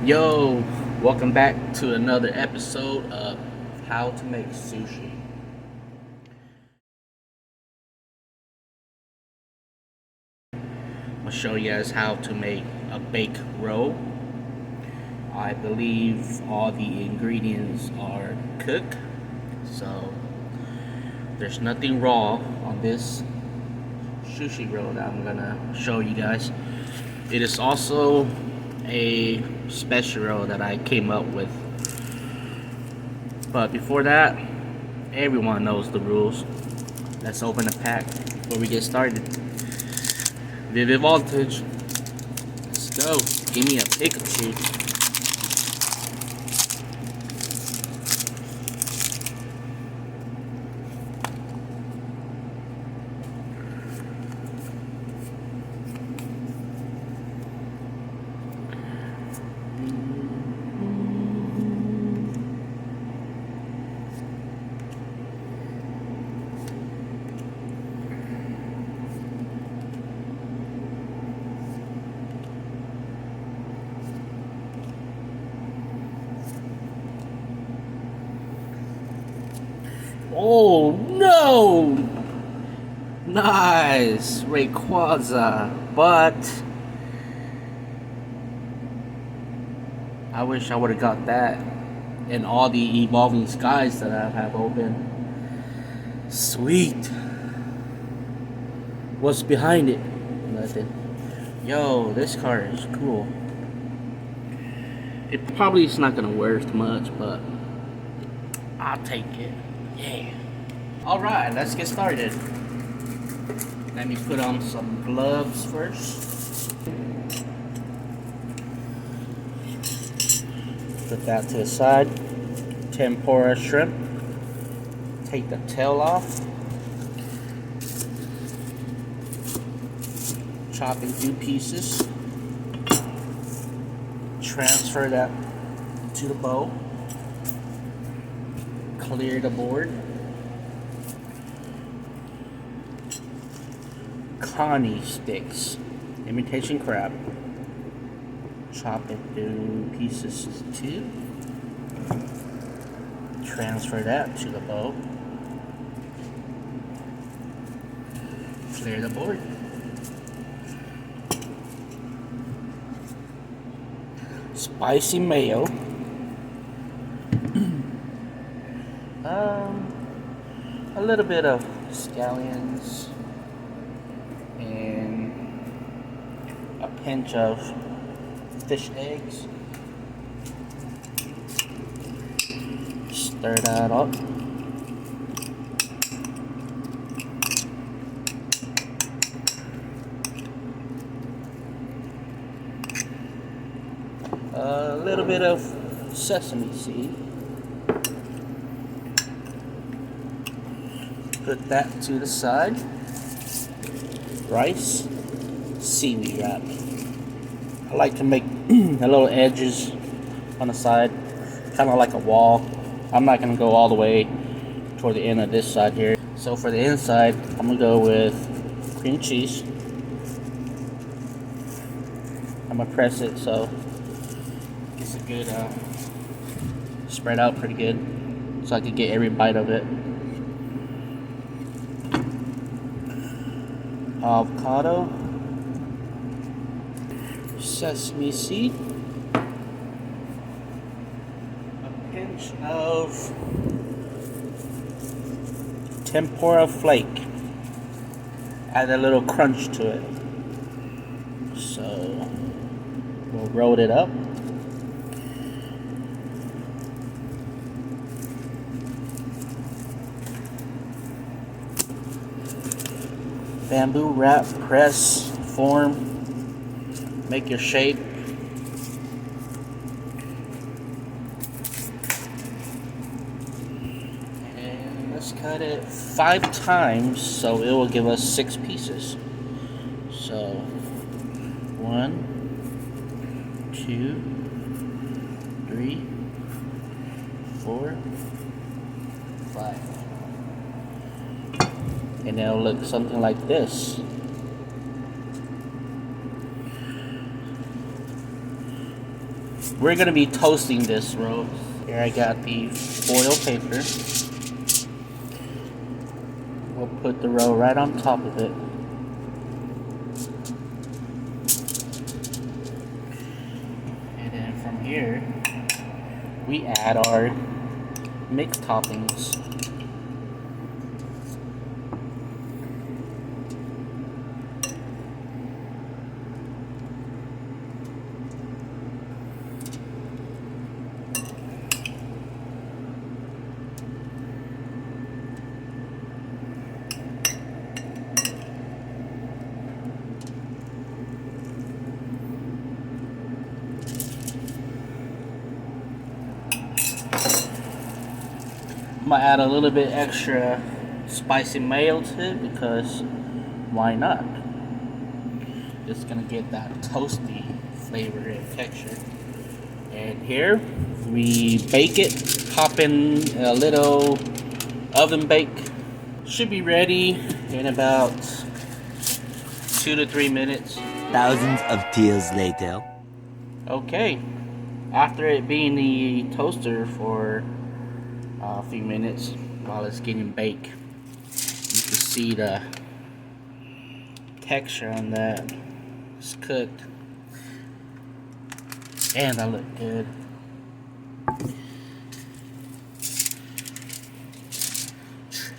Yo, welcome back to another episode of How to Make Sushi. I'm gonna show you guys how to make a baked roll. I believe all the ingredients are cooked, so there's nothing raw on this sushi roll that I'm gonna show you guys. It is also a special roll that I came up with. But before that, everyone knows the rules. Let's open the pack before we get started. Vivid Voltage. Let's go. Give me a Pikachu. Oh no! Nice Rayquaza, but I wish I would have got that and all the evolving skies that I have open. Sweet. What's behind it? Nothing. Yo, this card is cool. It probably is not gonna worth much, but I'll take it. Yeah. Alright, let's get started. Let me put on some gloves first. Put that to the side. Tempura shrimp. Take the tail off. Chop into pieces. Transfer that to the bowl. Clear the board. Connie sticks, imitation crab. Chop it into pieces too. Transfer that to the bowl. Clear the board. Spicy mayo. A little bit of scallions and a pinch of fish eggs. Stir that up. A little bit of sesame seed. Put that to the side. Rice, seaweed wrap. I like to make the little edges on the side, kind of like a wall. I'm not going to go all the way toward the end of this side here. So for the inside, I'm going to go with cream cheese. I'm going to press it so it's a good, spread out pretty good so I can get every bite of it. Avocado, sesame seed, a pinch of tempura flake, add a little crunch to it. So we'll roll it up. Bamboo wrap, press, form, make your shape. And let's cut it 5 times so it will give us 6 pieces. So 1, 2, 3, 4, 5. And it'll look something like this. we're gonna be toasting this roll. Here I got the foil paper. We'll put the roll right on top of it. And then from here, we add our mixed toppings. I'm gonna add a little bit extra spicy mayo to it because why not? It's gonna get that toasty flavor and texture. And here we bake it, pop in a little oven bake. Should be ready in about 2 to 3 minutes. Thousands of tears later. Okay, after it being the toaster for a few minutes while it's getting baked, you can see the texture on that. It's cooked and that look good.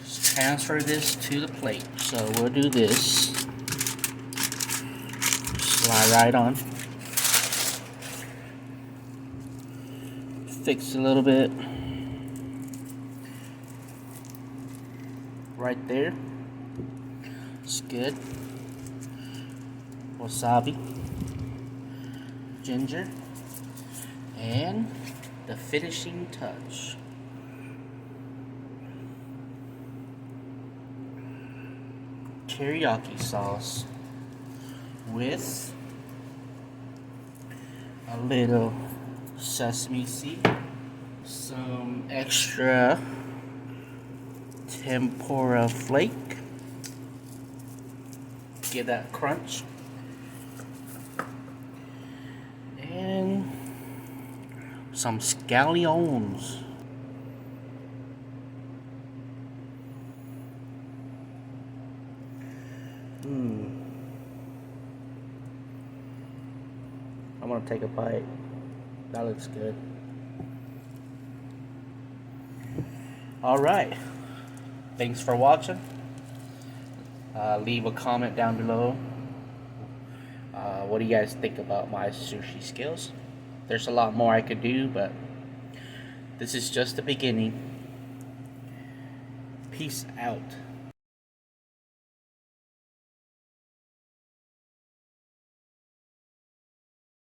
Let's transfer this to the plate. So we'll do this. Slide right on. Fix a little bit. Right there. It's good. Wasabi. Ginger. And the finishing touch. Teriyaki sauce with a little sesame seed, some extra tempura flake, get that crunch, and some scallions. I'm gonna take a bite. That looks good. Alright. Thanks for watching. Leave a comment down below. What do you guys think about my sushi skills? There's a lot more I could do, but this is just the beginning. Peace out.